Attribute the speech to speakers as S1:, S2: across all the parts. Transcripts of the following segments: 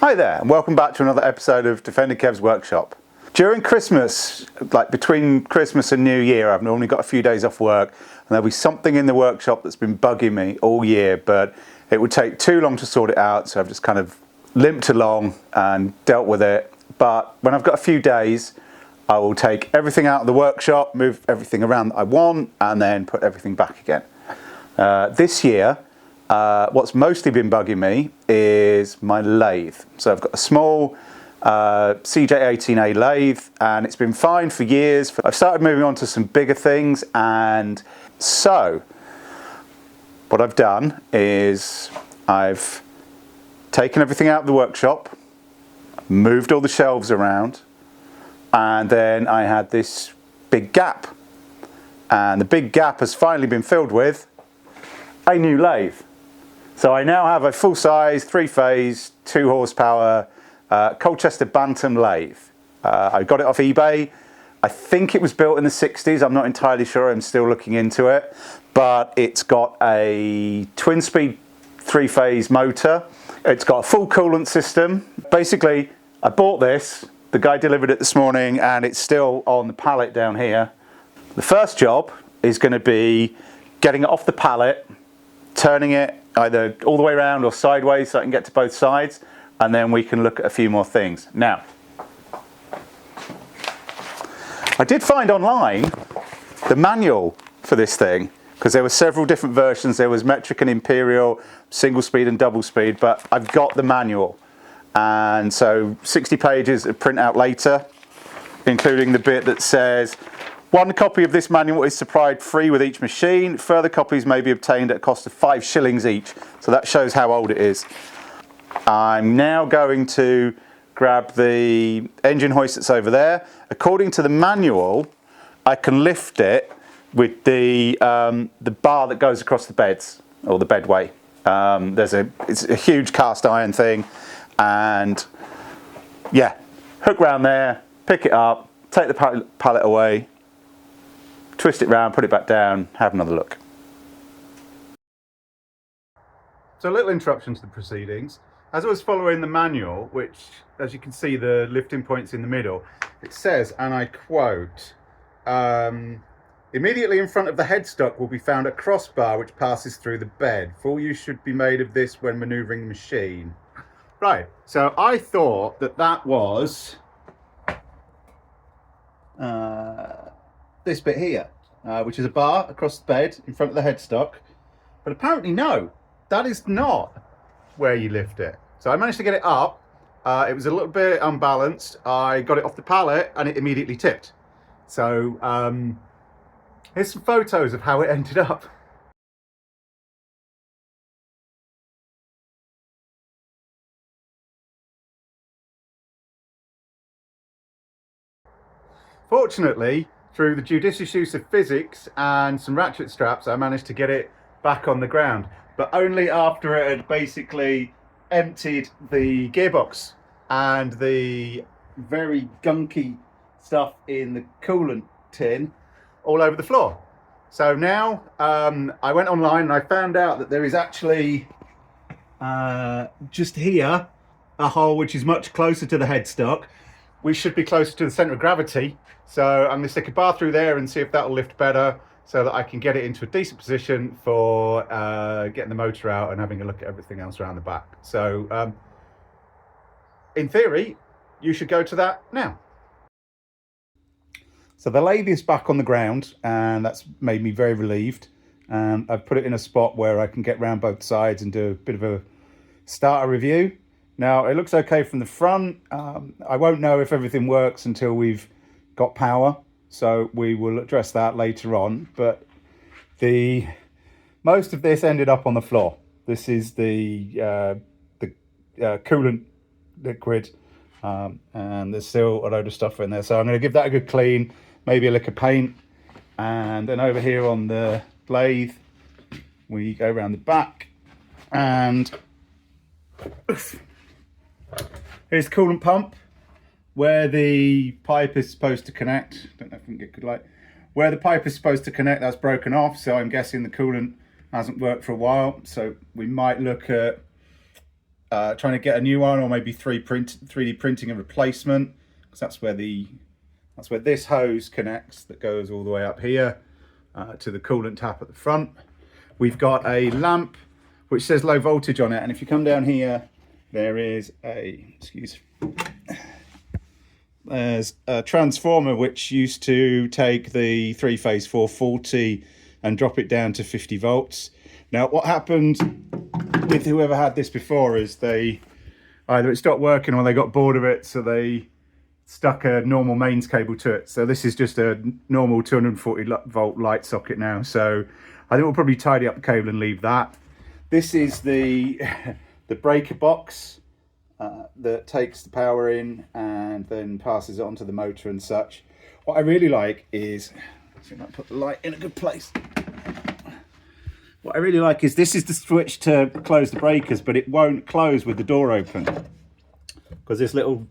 S1: Hi there, and welcome back to another episode of DefenderKev's workshop. During Christmas, like between Christmas and New Year, I've normally got a few days off work, and there'll be something in the workshop that's been bugging me all year, but it would take too long to sort it out, so I've just kind of limped along and dealt with it. But when I've got a few days, I will take everything out of the workshop, move everything around that I want, and then put everything back again. This year, what's mostly been bugging me is my lathe. So I've got a small CJ18A lathe, and it's been fine for years. I've started moving on to some bigger things, and so what I've done is I've taken everything out of the workshop, moved all the shelves around, and then I had this big gap, and the big gap has finally been filled with a new lathe. So I now have a full-size, 3-phase, 2 horsepower Colchester Bantam lathe. I got it off eBay. I think it was built in the 60s. I'm not entirely sure. I'm still looking into it. But it's got a twin-speed 3-phase motor. It's got a full coolant system. Basically, I bought this. The guy delivered it this morning, and it's still on the pallet down here. The first job is going to be getting it off the pallet, turning it either all the way around or sideways so I can get to both sides, and then we can look at a few more things. Now, I did find online the manual for this thing, because there were several different versions. There was metric and imperial, single speed and double speed, but I've got the manual. And so 60 pages of print out later, including the bit that says, one copy of this manual is supplied free with each machine. Further copies may be obtained at a cost of 5 shillings each. So that shows how old it is. I'm now going to grab the engine hoist that's over there. According to the manual, I can lift it with the bar that goes across the beds, or the bedway. It's a huge cast iron thing, and yeah, hook round there, pick it up, take the pallet away, twist it round, put it back down, have another look. So a little interruption to the proceedings. As I was following the manual, which, as you can see, the lifting point's in the middle, it says, and I quote, immediately in front of the headstock will be found a crossbar which passes through the bed. Full use should be made of this when manoeuvring the machine. Right, so I thought that was this bit here, which is a bar across the bed in front of the headstock. But apparently no, that is not where you lift it. So I managed to get it up. It was a little bit unbalanced. I got it off the pallet and it immediately tipped. So here's some photos of how it ended up. Fortunately, through the judicious use of physics and some ratchet straps, I managed to get it back on the ground, but only after it had basically emptied the gearbox and the very gunky stuff in the coolant tin all over the floor. So now I went online and I found out that there is actually just here a hole which is much closer to the headstock. We should be closer to the center of gravity. So I'm going to stick a bar through there and see if that will lift better, so that I can get it into a decent position for getting the motor out and having a look at everything else around the back. So in theory, you should go to that now. So the lathe is back on the ground, and that's made me very relieved. And I've put it in a spot where I can get around both sides and do a bit of a starter review. Now, it looks okay from the front. I won't know if everything works until we've got power, so we will address that later on. But most of this ended up on the floor. This is the coolant liquid, and there's still a load of stuff in there. So I'm going to give that a good clean, maybe a lick of paint. And then over here on the lathe, we go around the back, and here's the coolant pump, where the pipe is supposed to connect. Don't know if we can get good light. Where the pipe is supposed to connect, that's broken off, so I'm guessing the coolant hasn't worked for a while. So we might look at trying to get a new one, or maybe 3D printing a replacement, because that's where this hose connects, that goes all the way up here to the coolant tap at the front. We've got a lamp which says low voltage on it, and if you come down here, there's a transformer which used to take the 3-phase 440 and drop it down to 50 volts. Now what happened with whoever had this before is either it stopped working or they got bored of it, so they stuck a normal mains cable to it. So this is just a normal 240 volt light socket now. So I think we'll probably tidy up the cable and leave that. This is the breaker box that takes the power in and then passes it onto the motor and such. What I really like is, let's see if I can put the light in a good place. What I really like is this is the switch to close the breakers, but it won't close with the door open, because this little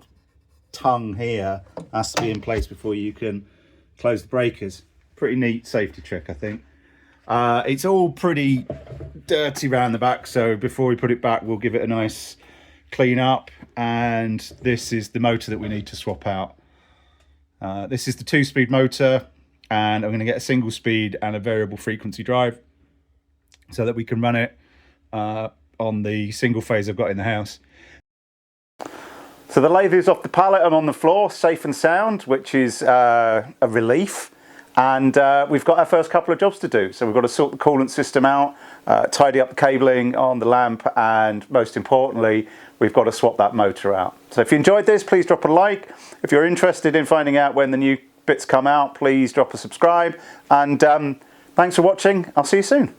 S1: tongue here has to be in place before you can close the breakers. Pretty neat safety trick, I think. It's all pretty dirty around the back, so before we put it back, we'll give it a nice clean up. And this is the motor that we need to swap out. This is the 2-speed motor, and I'm going to get a single speed and a variable frequency drive so that we can run it on the single phase I've got in the house. So the lathe is off the pallet and on the floor, safe and sound, which is a relief. And we've got our first couple of jobs to do. So we've got to sort the coolant system out, tidy up the cabling on the lamp, and most importantly, we've got to swap that motor out. So if you enjoyed this, please drop a like. If you're interested in finding out when the new bits come out, please drop a subscribe. And thanks for watching. I'll see you soon.